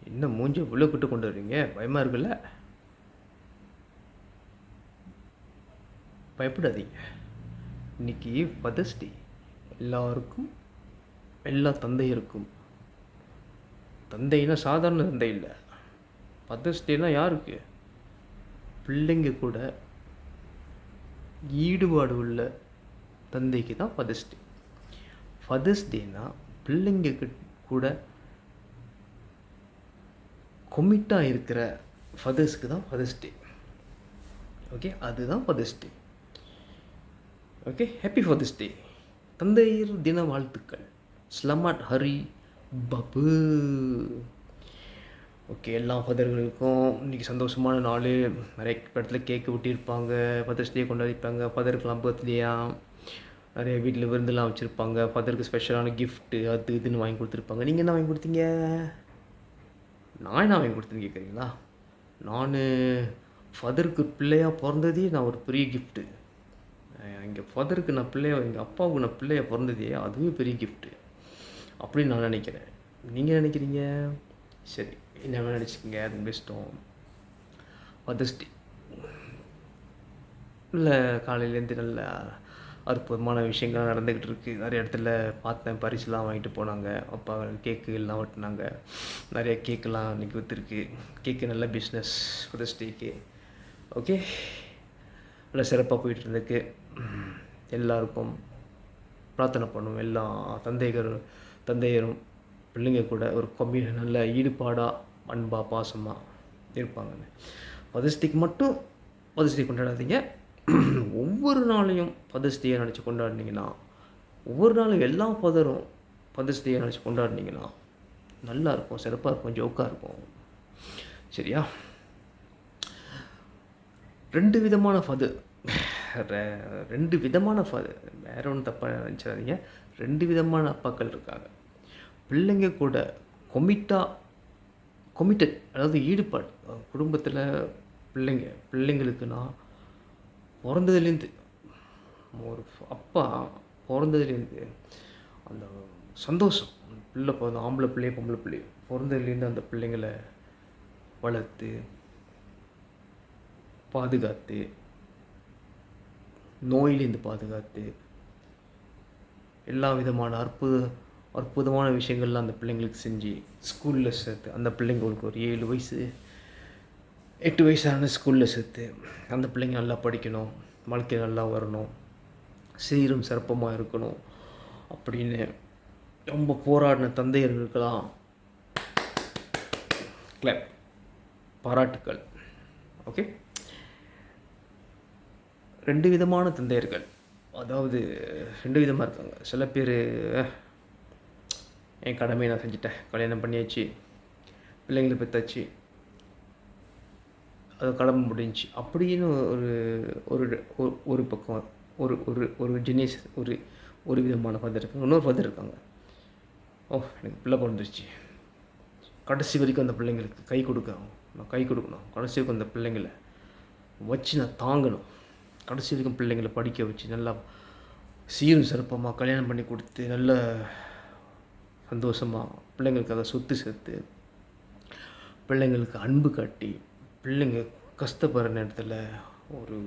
என்ன மூஞ்ச விட்டு கொண்டு வர்றீங்க? பயமா இருக்குல்ல? பயப்படாதீங்க. இன்னைக்கு ஃபாதர்ஸ் டே. எல்லாருக்கும், எல்லா தந்தையருக்கும். தந்தைனா சாதாரண தந்தை இல்ல. ஃபாதர்ஸ் டேனா யாருக்கு? பிள்ளைங்க கூட ஈடுபாடு உள்ள தந்தைக்கு தான் ஃபாதர்ஸ் டே. ஃபாதர்ஸ் டேனா பிள்ளைங்க கூட கொமிட்டாக இருக்கிற ஃபாதர்ஸ்க்கு தான் ஃபாதர்ஸ் டே. ஓகே, அதுதான் ஃபாதர்ஸ் டே. ஓகே, ஹாப்பி ஃபாதர்ஸ் டே. தந்தையர் தின வாழ்த்துக்கள். ஸ்லமாட் ஹரி பபு. ஓகே, எல்லா ஃபாதர்களுக்கும் இன்றைக்கி சந்தோஷமான நாள். நிறைய இடத்துல கேக்கு வெட்டியிருப்பாங்க, ஃபாதர்ஸ் டே கொண்டாடிப்பாங்க. ஃபாதருக்கெலாம் பர்த்டேயா, நிறைய வீட்டில் விருந்துலாம் வச்சுருப்பாங்க. ஃபாதருக்கு ஸ்பெஷலான கிஃப்ட்டு அது இதுன்னு வாங்கி கொடுத்துருப்பாங்க. நீங்கள் என்ன வாங்கி கொடுத்தீங்க? நான் என்ன வாங்கி கொடுத்தேன்னு கேட்குறீங்களா? நான் ஃபாதருக்கு பிள்ளையாக பிறந்ததே நான் ஒரு பெரிய கிஃப்ட்டு. எங்கள் ஃபாதருக்கு நான் பிள்ளையாக, எங்கள் அப்பாவுக்கு நான் பிள்ளையாக பிறந்ததே அதுவே பெரிய கிஃப்ட்டு அப்படின்னு நான் நினைக்கிறேன். நீங்கள் நினைக்கிறீங்க? சரி, என்ன வேணால் நினச்சிக்கங்க, அது பெஸ்ட்டும். ஃபாதர்ஸ் டே இல்லை, காலையிலேருந்து நல்ல அற்புதமான விஷயங்கள் நடந்துக்கிட்டு இருக்குது. நிறைய இடத்துல பார்த்தேன், பரிசுலாம் வாங்கிட்டு போனாங்க. அப்பா கேக்குலாம் வெட்டினாங்க. நிறைய கேக்கெலாம் இன்றைக்கி விற்றுருக்கு. கேக்கு நல்ல பிஸ்னஸ் ஃபாதர்ஸ் டேக்கு. ஓகே, நல்லா சிறப்பாக போயிட்டு இருந்துக்கு. எல்லாருக்கும் பிரார்த்தனை பண்ணுவோம். எல்லா தந்தையரும் பிள்ளைங்க கூட ஒரு நல்ல ஈடுபாடாக, அன்பாக, பாசமாக இருப்பாங்கன்னு. ஃபாதர்ஸ் டேக்கு மட்டும் ஃபாதர்ஸ் டே கொண்டாடாதீங்க. ஒவ்வொரு நாளையும் ஃபாதர்ஸ் டேயை நினச்சி கொண்டாடினீங்கன்னா, ஒவ்வொரு நாளும் எல்லா ஃபாதரும் ஃபாதர்ஸ் டேயை நினச்சி கொண்டாடினீங்கன்னா நல்லாயிருக்கும், சிறப்பாக இருக்கும், ஜோக்காக இருக்கும். சரியா? 2 விதமான ஃபாதர். வேறு ஒன்றும் தப்பாக நினச்சிடாதீங்க. 2 விதமான அப்பாக்கள் இருக்காங்க. பிள்ளைங்க கூட கொமிட்டட், அதாவது ஈடுபாடு. குடும்பத்தில் பிள்ளைங்களுக்கு நான் பிறந்ததுலேருந்து, ஒரு அப்பா பிறந்ததுலேருந்து அந்த சந்தோஷம், பிள்ளை பிறந்த ஆம்பளை பிள்ளைய பொம்பளை பிள்ளைய பிறந்ததுலேருந்து அந்த பிள்ளைங்களை வளர்த்து பாதுகாத்து, நோயிலேருந்து பாதுகாத்து, எல்லா விதமான அற்புதமான விஷயங்கள்லாம் அந்த பிள்ளைங்களுக்கு செஞ்சு ஸ்கூலில் சேர்த்து, அந்த பிள்ளைங்களுக்கு ஒரு 7 வயசு 8 வயசான ஸ்கூலில் சேர்த்து அந்த பிள்ளைங்க நல்லா படிக்கணும், வாழ்க்கை நல்லா வரணும், சீரும் சிறப்பமாக இருக்கணும் அப்படின்னு ரொம்ப போராடின தந்தையர்களுக்கெல்லாம் கிளாப், பாராட்டுக்கள். ஓகே, 2 விதமான தந்தையர்கள், அதாவது 2 விதமாக இருக்காங்க. சில பேர் என் கடமையை நான் செஞ்சுட்டேன், கல்யாணம் பண்ணியாச்சு, பிள்ளைங்களை பெற்றாச்சு, அது கடமை முடிஞ்சு அப்படின்னு ஒரு ஒரு பக்கம் ஒரு ஒரு ஒரு ஜெனேஸ் ஒரு விதமான ஃபாதர் இருக்காங்க. இன்னொரு ஃபாதர் இருக்காங்க, எனக்கு பிள்ளை பிறந்துருச்சு, கடைசி வரைக்கும் அந்த பிள்ளைங்களுக்கு கை கொடுக்கணும், கடைசி வரைக்கும் அந்த பிள்ளைங்களை வச்சு நான் தாங்கணும், கடைசி வரைக்கும் பிள்ளைங்களை படிக்க வச்சு நல்லா சீரும் சிறப்பமாக கல்யாணம் பண்ணி கொடுத்து நல்ல சந்தோஷமாக பிள்ளைங்களுக்காக சொத்து சேர்த்து, பிள்ளைங்களுக்கு அன்பு காட்டி, பிள்ளைங்க கஷ்டப்படுற நேரத்தில் ஒரு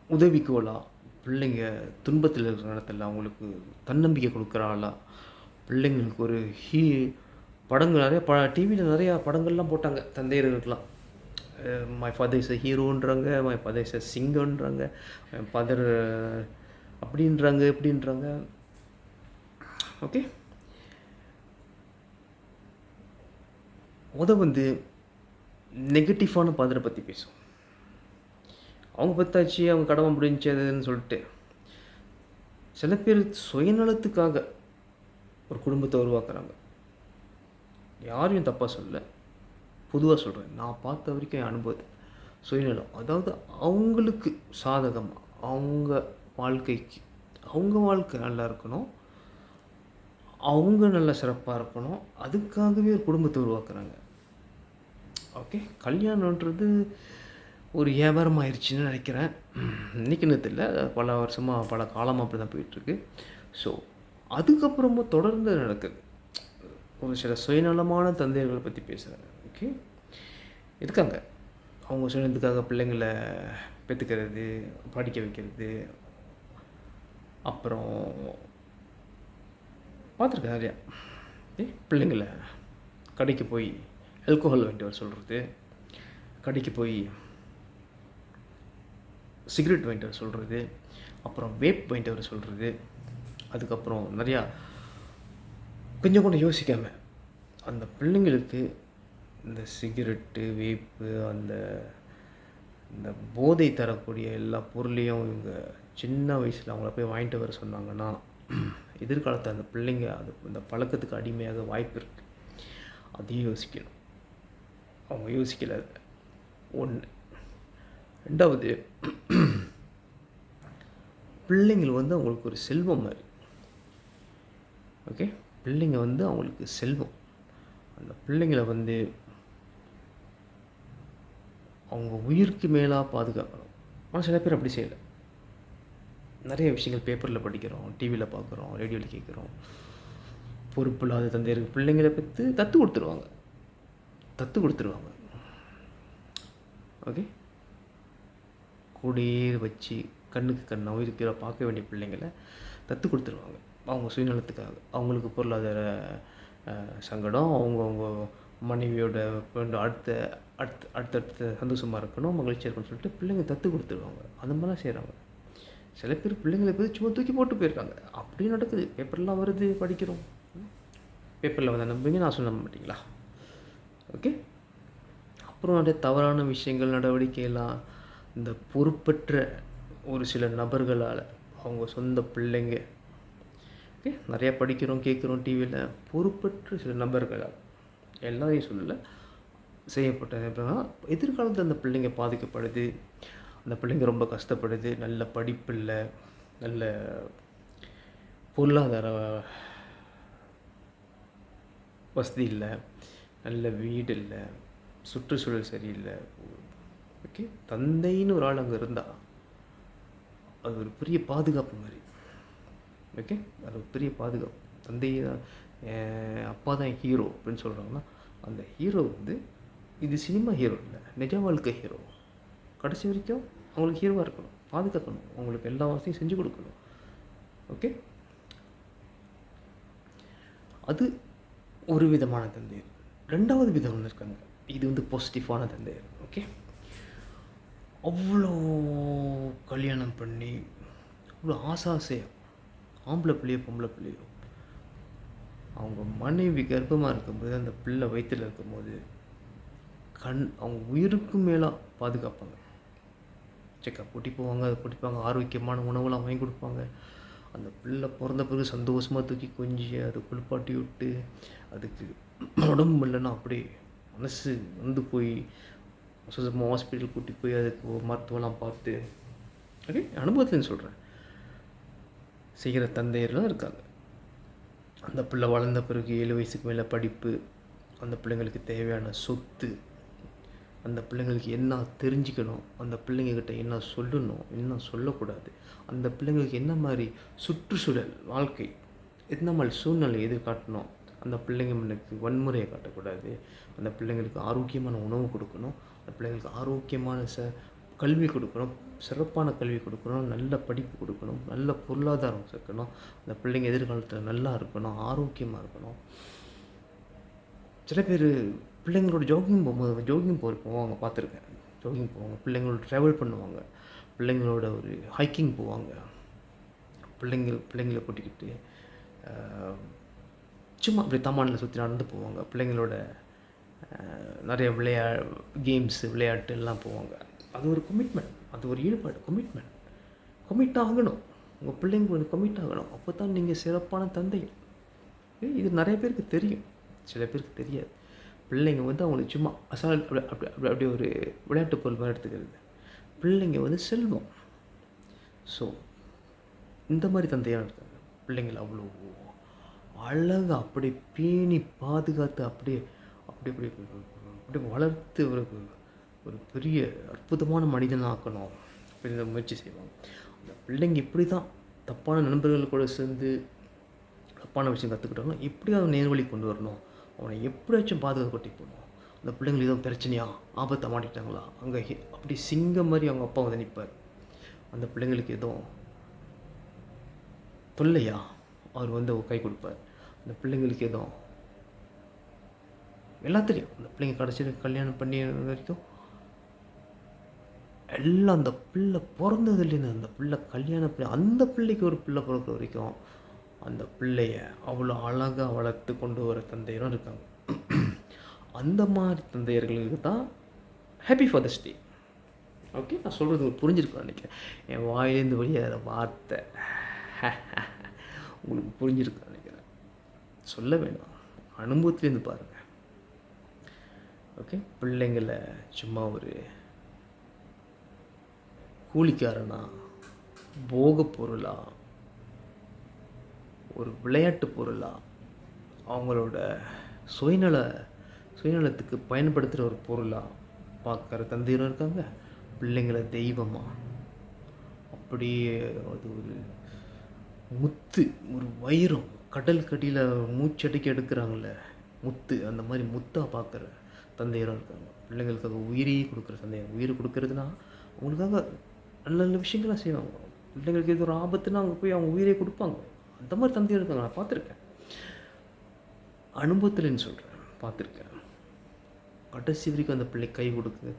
உதவிக்கோலா, பிள்ளைங்க துன்பத்தில் இருக்கிற நேரத்தில் அவங்களுக்கு தன்னம்பிக்கை கொடுக்குற ஆளா, பிள்ளைங்களுக்கு ஒரு படங்கள் நிறைய டிவியில் நிறையா படங்கள்லாம் போட்டாங்க தந்தையர்களுக்கெலாம். மை ஃபாதர் இஸ் அ ஹீரோன்றாங்க, மை ஃபாதர் இஸ் அ சிங்கர்ன்றாங்க, மை ஃபாதர் அப்படின்றாங்க இப்படின்றாங்க. ஓகே, நெகட்டிவான ஃபாதரை பற்றி பேசும். அவங்க பற்றாச்சு, அவங்க கடமை முடிஞ்சு அதுன்னு சொல்லிட்டு சில பேர் சுயநலத்துக்காக ஒரு குடும்பத்தை உருவாக்குறாங்க. யாரையும் தப்பாக சொல்ல, பொதுவாக சொல்கிறேன், நான் பார்த்த வரைக்கும் என் அனுபவத்தை. சுயநலம், அதாவது அவங்களுக்கு சாதகமாக, அவங்க வாழ்க்கை நல்லா இருக்கணும், அவங்க நல்லா சிறப்பாக இருக்கணும், அதுக்காகவே ஒரு குடும்பத்தை உருவாக்குறாங்க. ஓகே, கல்யாணன்றது ஒரு வியாபாரம் ஆயிடுச்சுன்னு நினைக்கிறேன். இன்றைக்கின்னு தெரியல, பல வருஷமாக பல காலமாக அப்படி தான் போயிட்டுருக்கு. ஸோ அதுக்கப்புறமும் தொடர்ந்து நடக்குது. ஒரு சில சுயநலமான தந்தையர்களை பற்றி பேசுகிறேன். ஓகே, இருக்காங்க. அவங்க சுயநலத்துக்காக பிள்ளைங்கள பெற்றுக்கிறது, படிக்க வைக்கிறது. அப்புறம் பார்த்துருக்கேன் நிறையா. பிள்ளைங்கள கடைக்கு போய் ஆல்கோஹால் வாங்கிட்டு வர சொல்கிறது, கடைக்கு போய் சிகரெட் வாங்கிட்டு வர சொல்கிறது, அப்புறம் வேப் வாங்கிட்டு வர சொல்கிறது. அதுக்கப்புறம் நிறையா கொஞ்சம் கூட யோசிக்காமல் அந்த பிள்ளைங்களுக்கு இந்த சிகரெட்டு, வேப்பு, இந்த போதை தரக்கூடிய எல்லா பொருளையும் இவங்க சின்ன வயசில் அவங்கள போய் வாங்கிட்டு வர சொன்னாங்கன்னா, எதிர்காலத்தில் அந்த பிள்ளைங்க அந்த பழக்கத்துக்கு அடிமையாக வாய்ப்பு இருக்குது. அதையும் யோசிக்கணும். அவங்க யோசிக்கல. ஒன்று. 2வது, பிள்ளைங்கள் அவங்களுக்கு ஒரு செல்வம் மாதிரி. ஓகே, பிள்ளைங்க அவங்களுக்கு செல்வம். அந்த பிள்ளைங்களை அவங்க உயிருக்கு மேலாக பாதுகாக்கணும். ஆனால் சில பேர் அப்படி செய்யலை. நிறைய விஷயங்கள் பேப்பரில் படிக்கிறோம், டிவியில் பார்க்குறோம், ரேடியோவில் கேட்குறோம். பொறுப்பு இல்லாத தந்தையருக்கு பிள்ளைங்களை பற்றி தத்து கொடுத்துருவாங்க. ஓகே, கூடயே வச்சு கண்ணுக்கு கண்ணாக இருக்கிற பார்க்க வேண்டிய பிள்ளைங்களை தத்து கொடுத்துருவாங்க. அவங்க சுயநலத்துக்காக, அவங்களுக்கு பொருளாதார சங்கடம், அவங்கவுங்க மனைவியோட அடுத்தடுத்த சந்தோஷமாக இருக்கணும், மகிழ்ச்சியாக இருக்கணும்னு சொல்லிட்டு பிள்ளைங்க தத்து கொடுத்துருவாங்க. அந்த மாதிரிலாம் செய்கிறாங்க. சில பேர் பிள்ளைங்களை போய் சும்மா தூக்கி போட்டு போயிருக்காங்க. அப்படியே நடக்குது. பேப்பர்லாம் வருது, படிக்கிறோம். பேப்பரில் நம்புவீங்க, நான் சொல்ல நம்ப மாட்டீங்களா? ஓகே, அப்புறம் நிறைய தவறான விஷயங்கள், நடவடிக்கையெல்லாம் இந்த பொறுப்பற்ற ஒரு சில நபர்களால், அவங்க சொந்த பிள்ளைங்க. ஓகே, நிறையா படிக்கிறோம், கேட்குறோம் டிவியில். பொறுப்பற்ற சில நபர்களால், எல்லாரையும் சொல்லலை, செய்யப்பட்டது. எப்படின்னா, எதிர்காலத்தில் அந்த பிள்ளைங்க பாதிக்கப்படுது. அந்த பிள்ளைங்க ரொம்ப கஷ்டப்படுது. நல்ல படிப்பு இல்லை, நல்ல பொருளாதார வசதி இல்லை, நல்ல வீடு இல்லை, சுற்றுச்சூழல் சரியில்லை. ஓகே, தந்தைன்னு ஒரு ஆள் அங்கே இருந்தால் அது ஒரு பெரிய பாதுகாப்பு மாதிரி. ஓகே, அது ஒரு பெரிய பாதுகாப்பு. தந்தை தான், அப்பா தான் ஹீரோ அப்படின்னு சொல்கிறாங்கன்னா, அந்த ஹீரோ இது சினிமா ஹீரோ இல்லை, நிஜ வாழ்க்கை ஹீரோ. கடைசி வரைக்கும் அவங்களுக்கு ஹீரோவாக இருக்கணும், பாதுகாக்கணும், அவங்களுக்கு எல்லா வசதியும் செஞ்சு கொடுக்கணும். ஓகே, அது ஒரு விதமான தந்தையர். 2வது விதம் ஒன்று இருக்காங்க. இது பாசிட்டிவான தந்தையர். ஓகே, அவ்வளோ கல்யாணம் பண்ணி அவ்வளோ ஆசையாக ஆம்பளை பிள்ளையோ பொம்பளை பிள்ளையோ அவங்க மனைவி கர்ப்பமாக இருக்கும்போது, அந்த பிள்ளை வயிற்றில் இருக்கும்போது அவங்க உயிருக்கு மேலாக பாதுகாப்பாங்க. செக்கப் கூட்டி போவாங்க, அதை கூட்டிப்பாங்க, ஆரோக்கியமான உணவுலாம் வாங்கி கொடுப்பாங்க. அந்த பிள்ளை பிறந்த பிறகு சந்தோஷமாக தூக்கி கொஞ்சி அதை குளிப்பாட்டி விட்டு, அதுக்கு உடம்பு இல்லைன்னா அப்படியே மனசு போய் ஹாஸ்பிட்டல் கூட்டி போய் அதுக்கு மருத்துவம்லாம் பார்த்து, ஓகே, அனுபவத்துலேருந்து சொல்கிறேன், செய்கிற தந்தையர்லாம் இருக்காங்க. அந்த பிள்ளை வளர்ந்த பிறகு 7 வயசுக்கு மேலே படிப்பு, அந்த பிள்ளைங்களுக்கு தேவையான சொத்து, அந்த பிள்ளைங்களுக்கு என்ன தெரிஞ்சுக்கணும், அந்த பிள்ளைங்கக்கிட்ட என்ன சொல்லணும், என்ன சொல்லக்கூடாது, அந்த பிள்ளைங்களுக்கு என்ன மாதிரி சுற்றுச்சூழல், வாழ்க்கை, என்ன மாதிரி சூழ்நிலை எதிர்காட்டணும், அந்த பிள்ளைங்க முன்னுக்கு வன்முறையை காட்டக்கூடாது, அந்த பிள்ளைங்களுக்கு ஆரோக்கியமான உணவு கொடுக்கணும், அந்த பிள்ளைங்களுக்கு ஆரோக்கியமான கல்வி கொடுக்கணும், சிறப்பான கல்வி கொடுக்கணும், நல்ல படிப்பு கொடுக்கணும், நல்ல பொருளாதாரம் சேர்க்கணும், அந்த பிள்ளைங்க எதிர்காலத்தில் நல்லா இருக்கணும், ஆரோக்கியமாக இருக்கணும். சில பேர் பிள்ளைங்களோட ஜாகிங் போவாங்க, பார்த்துருக்கேன். ஜாகிங் போவாங்க, பிள்ளைங்களோட ட்ராவல் பண்ணுவாங்க, பிள்ளைங்களோட ஒரு ஹைக்கிங் போவாங்க, பிள்ளைங்களை கூட்டிக்கிட்டு சும்மா அப்படி தமானில் சுற்றி நடந்து போவாங்க, பிள்ளைங்களோட நிறைய விளையாட்டு எல்லாம் போவாங்க. அது ஒரு கமிட்மெண்ட், அது ஒரு ஈடுபாடு, கமிட் ஆகணும். உங்கள் பிள்ளைங்க கமிட் ஆகணும். அப்போ தான் நீங்கள் சிறப்பான தந்தை. இது நிறைய பேருக்கு தெரியும், சில பேருக்கு தெரியாது. பிள்ளைங்க அவங்களுக்கு சும்மா அப்படி ஒரு விளையாட்டு பொருள் மாதிரி எடுத்துக்கிறது. பிள்ளைங்க செல்வம். ஸோ இந்த மாதிரி தந்தையாக இருக்காங்க. பிள்ளைங்களை அவ்வளோ அழகாக அப்படி பேணி பாதுகாத்து அப்படியே வளர்த்து ஒரு பெரிய அற்புதமான மனிதன் ஆக்கணும் அப்படின்ற முயற்சி செய்வாங்க. அந்த பிள்ளைங்க இப்படி தான் தப்பான நண்பர்கள் கூட சேர்ந்து தப்பான விஷயம் கற்றுக்கிட்டாங்கன்னா இப்படி அதை நேர்வழி கொண்டு வரணும் அவனை எப்படியாச்சும் பாதுகாப்பு கொட்டி போடணும். அந்த பிள்ளைங்களுக்கு எதுவும் பிரச்சனையா, ஆபத்தை மாட்டிட்டாங்களா, அங்கே அப்படி சிங்கம் மாதிரி அவங்க அப்பா வந்து நிற்பார். அந்த பிள்ளைங்களுக்கு எதுவும் தொல்லையா, அவர் வந்து கை கொடுப்பார். அந்த பிள்ளைங்களுக்கு எதுவும் எல்லாத்துலேயும் அந்த பிள்ளைங்க கடைசியில் கல்யாணம் பண்ணி வரைக்கும் எல்லாம் அந்த பிள்ளை பிறந்ததுலேருந்து அந்த பிள்ளை கல்யாணம் பண்ணி அந்த பிள்ளைக்கு ஒரு பிள்ளை பிறக்கிற வரைக்கும் அந்த பிள்ளைய அவ்வளோ அழகாக வளர்த்து கொண்டு வர தந்தையரும் இருக்காங்க. அந்த மாதிரி தந்தையர்களுக்கு தான் ஹாப்பி ஃபாதர்ஸ் டே. ஓகே, நான் சொல்கிறது உங்களுக்கு புரிஞ்சிருக்கேன் நினைக்கிறேன். என் வாயிலேருந்து வெளியேற வார்த்தை உங்களுக்கு புரிஞ்சிருக்கேன் நினைக்கிறேன். சொல்ல வேண்டாம், அனுபவத்துலேருந்து பாருங்கள். ஓகே, பிள்ளைங்களை சும்மா ஒரு கூலிக்காரனா, போக பொருளா, ஒரு விளையாட்டு பொருளா, அவங்களோட சுயநலத்துக்கு பயன்படுத்துகிற ஒரு பொருளாக பார்க்குற தந்தையரும் இருக்காங்க. பிள்ளைங்களை தெய்வமாக, அப்படியே அது ஒரு முத்து, ஒரு வைரம், கடல் கடியில் மூச்சடிக்க எடுக்கிறாங்கள முத்து, அந்த மாதிரி முத்தாக பார்க்குற தந்தையரும் இருக்காங்க. பிள்ளைங்களுக்காக உயிரையே கொடுக்குற தந்தையர். உயிரை கொடுக்குறதுனா அவங்களுக்காக நல்ல நல்ல விஷயங்கள்லாம் செய்வாங்க. பிள்ளைங்களுக்கு இது ஒரு ஆபத்துனா அவங்க போய் அவங்க உயிரை கொடுப்பாங்க. அந்த மாதிரி தந்தையர் இருக்காங்க, நான் பார்த்துருக்கேன். அனுபவத்தில்னு சொல்கிறேன், பார்த்துருக்கேன். கடைசி வரைக்கும் அந்த பிள்ளை கை கொடுத்து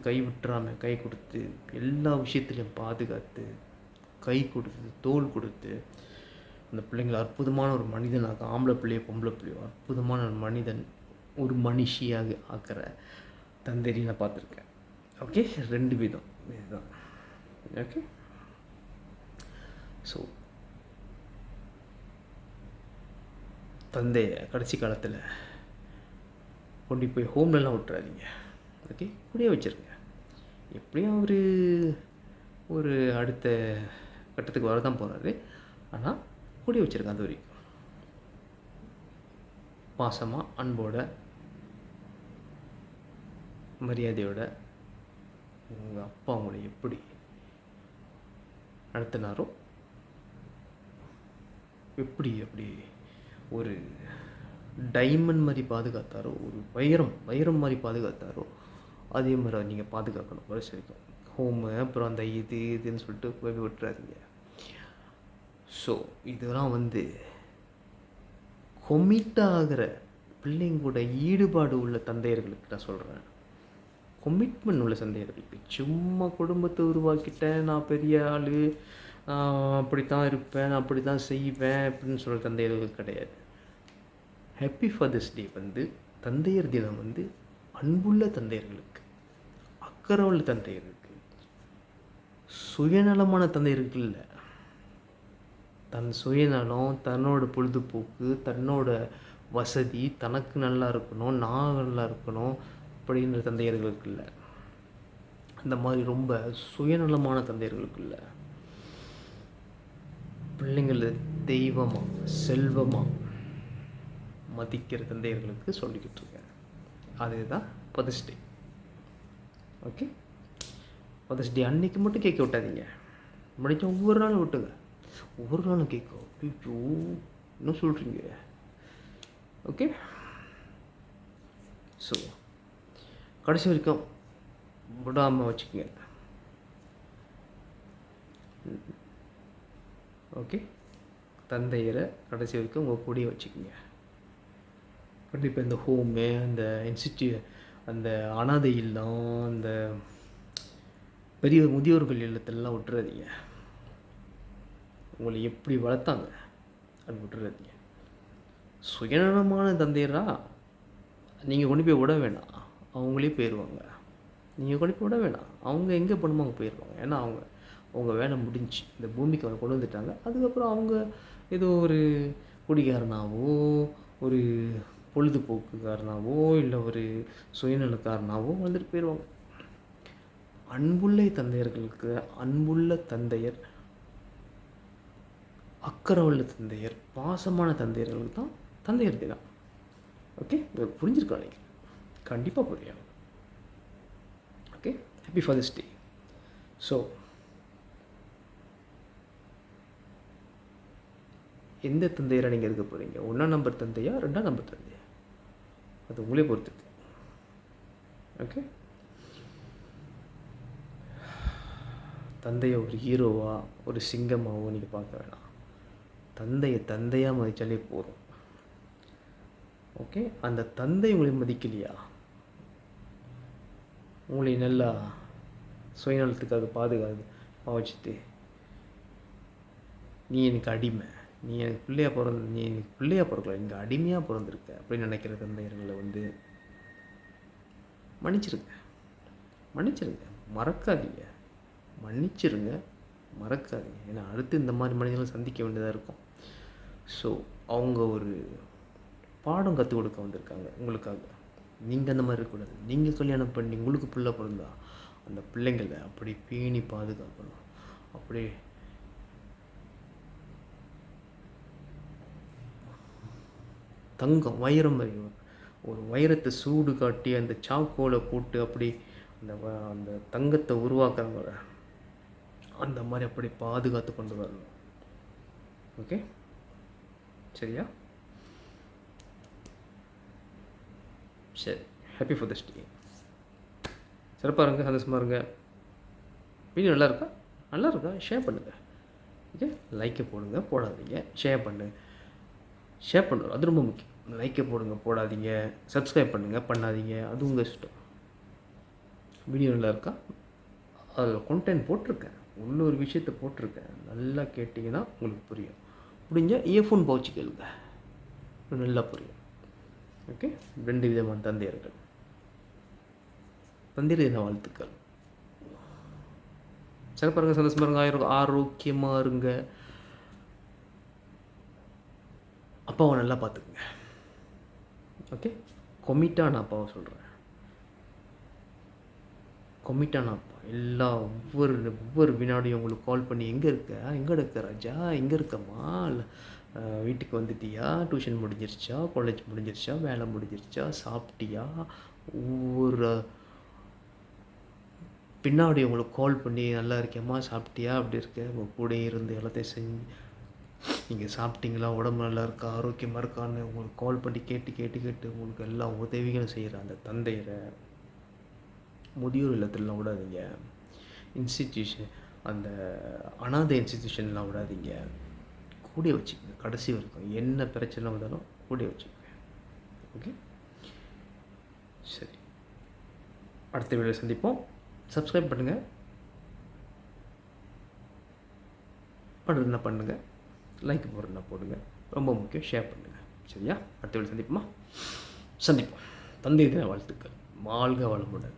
கை விட்டுறாமல் கை கொடுத்து எல்லா விஷயத்துலையும் பாதுகாத்து கை கொடுத்து தோள் கொடுத்து அந்த பிள்ளைங்களை அற்புதமான ஒரு மனிதனாக, ஆம்பளை பிள்ளையோ பொம்பளை பிள்ளையோ அற்புதமான ஒரு மனிதன், ஒரு மனுஷியாக ஆக்கிற தந்தையை நான் பார்த்துருக்கேன். ஓகே, 2 விதம் இதுதான். ஓகே, ஸோ தந்தையை கடைசி காலத்தில் கொண்டு போய் ஹோம்லலாம் விட்டுறாதீங்க. ஓகே, கூடயே வச்சுருங்க. எப்படியும் அவர் ஒரு அடுத்த கட்டத்துக்கு வரதான் போகிறாரு. ஆனால் கூடயே வச்சுருங்க. அது வரைக்கும் பாசமாக, அன்போட, மரியாதையோட உங்கள் அப்பா உங்களை எப்படி நடத்தினாரோ, எப்படி ஒரு டைமண்ட் மாதிரி பாதுகாத்தாரோ, ஒரு வைரம் மாதிரி பாதுகாத்தாரோ, அதே மாதிரி நீங்கள் பாதுகாக்கணும் வருஷம் வரைக்கும். ஹோமு அப்புறம் அந்த இதுன்னு சொல்லிட்டு போய் விட்டுறாதீங்க. ஸோ இதெல்லாம் வந்து கொமிட் ஆகிற பிள்ளைங்களோட ஈடுபாடு உள்ள தந்தையர்களுக்கு நான் சொல்கிறேன். கொமிட்மெண்ட் உள்ள தந்தையர்களுக்கு, சும்மா குடும்பத்தை உருவாக்கிட்டேன், நான் பெரிய ஆள், அப்படித்தான் இருப்பேன், நான் அப்படி தான் செய்வேன் அப்படின்னு சொல்கிற தந்தையர்கள் கிடையாது. ஹாப்பி ஃபாதர்ஸ் டே வந்து தந்தையர் தினம் வந்து அன்புள்ள தந்தையர்களுக்கு, அக்கறை உள்ள தந்தையர்களுக்கு, சுயநலமான தந்தையர்களுக்கு இல்லை. தன் சுயநலம், தன்னோட பொழுதுபோக்கு, தன்னோட வசதி, தனக்கு நல்லா இருக்கணும், நான் நல்லா இருக்கணும் அப்படின்ற தந்தையர்களுக்கு இல்லை. அந்த மாதிரி ரொம்ப சுயநலமான தந்தையர்களுக்கு இல்லை. பிள்ளைங்களை தெய்வமாக, செல்வமாக மதிக்கிற தந்தையர்களுக்கு சொல்லிக்கிட்டு இருக்கேன். அதுதான் ஃபாதர்ஸ் டே. ஓகே, ஃபாதர்ஸ் டே அன்னைக்கு மட்டும் கேட்க விட்டாதீங்க. முடிஞ்ச ஒவ்வொரு நாளும் விட்டுங்க. ஒவ்வொரு நாளும் கேட்கும். ஐயோ, என்ன சொல்கிறீங்க? ஓகே, ஸோ கடைசி வரைக்கும் விடாமல் வச்சுக்கோங்க. ஓகே, தந்தையரை கடைசி வரைக்கும் உங்கள் கூடயே வச்சுக்கோங்க. கண்டிப்பாக இந்த ஹோமு, அந்த அந்த அனாதை இல்லம், அந்த பெரிய முதியோர்கள் இல்லத்திலலாம் விட்டுறாதீங்க. உங்களை எப்படி வளர்த்தாங்க அது விட்டுறாதீங்க. சுயநலமான தந்தையரா நீங்கள் கொண்டு போய் விட வேண்டாம், அவங்களே போயிடுவாங்க. நீங்கள் கொண்டு போய் விட வேண்டாம், அவங்க எங்கே பண்ணுமோ அவங்க போயிடுவாங்க. ஏன்னா அவங்க வேலை முடிஞ்சு இந்த பூமிக்கு அவங்க கொண்டு வந்துட்டாங்க. அதுக்கப்புறம் அவங்க ஏதோ ஒரு குடிகாரனாவோ, ஒரு பொழுதுபோக்குக்காரனாவோ, இல்லை ஒரு சுயநலக்காரனாவோ வந்துட்டு போயிடுவாங்க. அன்புள்ள தந்தையர்களுக்கு அன்புள்ள தந்தையர், அக்கறை உள்ள தந்தையர், பாசமான தந்தையர்களுக்கு தான் தந்தையர் தினம். ஓகே, புரிஞ்சிருக்கோம் நீங்கள், கண்டிப்பாக புரியும். ஓகே, ஹாப்பி ஃபாதர்ஸ் டே. ஸோ எந்த தந்தையராக நீங்கள் இருக்க போகிறீங்க? 1ஆம் நம்பர் தந்தையா, 2ஆம் நம்பர் தந்தையா? அது உங்களே பொறுத்துருக்கு. ஓகே. தந்தையை ஒரு ஹீரோவா, ஒரு சிங்கமாவோ நீங்கள் பார்க்க வேணாம். தந்தையை தந்தையாக மதித்தாலே போதும். ஓகே. அந்த தந்தை உங்களை மதிக்கலையா, உங்களை நல்லா சுயநலத்துக்காக பாவச்சிட்டு நீ எனக்கு அடிமை, நீ எனக்கு பிள்ளையாக பிறக்கல, எனக்கு அடிமையாக பிறந்திருக்க அப்படின்னு நினைக்கிற தந்தையர்களை வந்து மன்னிச்சிருங்க, மறக்காதீங்க. மன்னிச்சிருங்க, மறக்காதீங்க. ஏன்னா அடுத்து இந்த மாதிரி மனிதர்களை சந்திக்க வேண்டியதாக இருக்கும். ஸோ அவங்க ஒரு பாடம் கற்றுக் கொடுக்க வந்திருக்காங்க உங்களுக்காக. நீங்கள் அந்த மாதிரி இருக்கக்கூடாது. நீங்கள் கல்யாணம் பண்ணி உங்களுக்கு பிள்ளை பிறந்தா அந்த பிள்ளைங்களை அப்படி பேணி பாதுகாக்கணும். அப்படியே தங்கம், வைரம், ஒரு வைரத்தை சூடு காட்டி அந்த சாக்கோலை போட்டு அப்படி அந்த தங்கத்தை உருவாக்குறாங்க, அந்த மாதிரி அப்படி பாதுகாத்து கொண்டு வரணும். ஓகே, சரியா? சரி, ஹாப்பி ஃபாதர்ஸ் டே. சிறப்பாக இருங்க, சந்தோஷமாக இருங்க. வீடியோ நல்லா இருக்கா? ஷேர் பண்ணுங்கள். ஓகே, லைக்கை போடுங்க, போடாதீங்க. ஷேர் பண்ணுறோம், அது ரொம்ப முக்கியம். லைக்கை போடுங்க, போடாதீங்க. சப்ஸ்கிரைப் பண்ணுங்கள், பண்ணாதீங்க, அது உங்கள் இஷ்டம். வீடியோ நல்லா இருக்கா? அதில் கண்டென்ட் போட்டிருக்கேன், இன்னொரு விஷயத்தை போட்டிருக்கேன். நல்லா கேட்டிங்கன்னா உங்களுக்கு புரியும். முடிஞ்சால் இயர்ஃபோன் பவுச்சு கேளுங்க, நல்லா புரியும். ஓகே, 2 விதமான தந்தையர் தின வாழ்த்துக்கள். சிறப்பாக இருங்க, சந்தோஷமாக இருங்க, ஆரோக்கியமாக இருங்க. அப்பாவை நல்லா பார்த்துக்குங்க. ஓகே, கொமிட்டான அப்பாவை சொல்கிறேன். கொமிட்டான அப்பா ஒவ்வொரு வினாடியும் உங்களுக்கு கால் பண்ணி எங்கே இருக்க ராஜா, எங்கே இருக்கம்மா, வீட்டுக்கு வந்துட்டியா, டியூஷன் முடிஞ்சிருச்சா, காலேஜ் முடிஞ்சிருச்சா, வேலை முடிஞ்சிருச்சா, சாப்பிட்டியா, ஒவ்வொரு பின்னாடி உங்களுக்கு கால் பண்ணி நல்லா இருக்கேம்மா, சாப்பிட்டியா, அப்படி இருக்க, உங்கள் கூட இருந்து எல்லாத்தையும் செஞ்சு நீங்கள் சாப்பிட்டீங்களா, உடம்பு நல்லா இருக்கா, ஆரோக்கியமாக இருக்கான்னு உங்களுக்கு கால் பண்ணி கேட்டு உங்களுக்கு எல்லா உதவிகளும் செய்கிற அந்த தந்தையரை முதியோர் இல்லத்திலலாம் விடாதீங்க. இன்ஸ்டிடியூஷன், அந்த அனாதை இன்ஸ்டிடியூஷன்லாம் விடாதீங்க. கூட வச்சுக்கோங்க கடைசி வரைக்கும். என்ன பிரச்சனை வந்தாலும் கூட வச்சுக்கோங்க. ஓகே, சரி, அடுத்த வீடியோவில் சந்திப்போம். சப்ஸ்கிரைப் பண்ணுங்கள், பண்ணுங்கள், லைக் போடுங்க, ரொம்ப முக்கியம். ஷேர் பண்ணுங்கள். சரியா? அடுத்த வீடியோ சந்திப்போம். தந்தை தின வாழ்த்துக்கள். வாழ்க வளமுடன்.